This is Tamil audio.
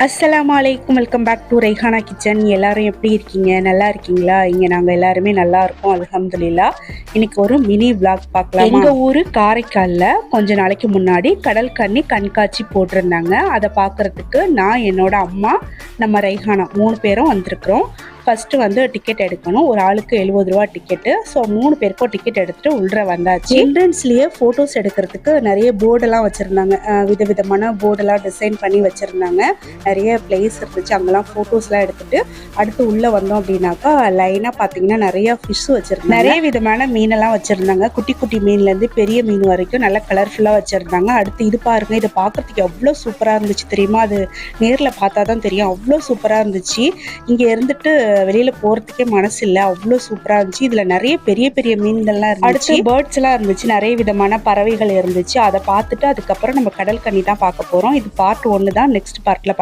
அஸ்ஸலாமு அலைக்கும். Welcome back to Raihana kitchen. எல்லாரும் எப்படி இருக்கீங்க? நல்லா இருக்கீங்களா? இங்கே நாங்கள் எல்லாருமே நல்லா இருக்கோம், அல்ஹம்துலில்லா. இன்னைக்கு ஒரு மினி விளாக் பார்க்கலாம். எங்கள் ஊர் காரைக்காலில் கொஞ்ச நாளைக்கு முன்னாடி கடல் கன்னி கண்காட்சி போட்டிருந்தாங்க. அதை பார்க்குறதுக்கு நான், என்னோட அம்மா, நம்ம ரெய்ஹானா 3 பேரும் வந்திருக்கிறோம். ஃபஸ்ட்டு வந்து டிக்கெட் எடுக்கணும். ஒரு ஆளுக்கு 70 ரூபா டிக்கெட்டு. ஸோ 3 பேருக்கும் டிக்கெட் எடுத்துகிட்டு உள்ள வந்தாச்சு. என்ட்ரன்ஸ்லேயே ஃபோட்டோஸ் எடுக்கிறதுக்கு நிறைய போர்டெல்லாம் வச்சுருந்தாங்க. விதவிதமான போர்டெல்லாம் டிசைன் பண்ணி வச்சுருந்தாங்க. நிறைய பிளேஸ் இருந்துச்சு. அங்கெல்லாம் ஃபோட்டோஸ்லாம் எடுத்துகிட்டு அடுத்து உள்ளே வந்தோம் அப்படின்னாக்கா லைனாக பார்த்தீங்கன்னா நிறையா ஃபிஷ் வச்சுருந்தாங்க. நிறைய விதமான மீனெல்லாம் வச்சுருந்தாங்க. குட்டி குட்டி மீன்லேருந்து பெரிய மீன் வரைக்கும் நல்லா கலர்ஃபுல்லாக வச்சுருந்தாங்க. அடுத்து இது பாருங்கள், இதை பார்க்குறதுக்கு எவ்வளோ சூப்பராக இருந்துச்சு தெரியுமா? அது நேரில் பார்த்தா தான் தெரியும், அவ்வளோ சூப்பராக இருந்துச்சு. இங்கே இருந்துட்டு வெளியில போறதுக்கே மனசு இல்லை, அவ்வளோ சூப்பரா இருந்துச்சு. இதுல நிறைய பெரிய பெரிய மீன்கள்லாம் இருந்துச்சு. அடுத்து பேர்ட்ஸ் எல்லாம் இருந்துச்சு, நிறைய விதமான பறவைகள் இருந்துச்சு. அதை பார்த்துட்டு அதுக்கப்புறம் நம்ம கடல் கன்னி தான் பார்க்க போறோம். இது பார்ட் 1 தான். நெக்ஸ்ட் பார்ட்ல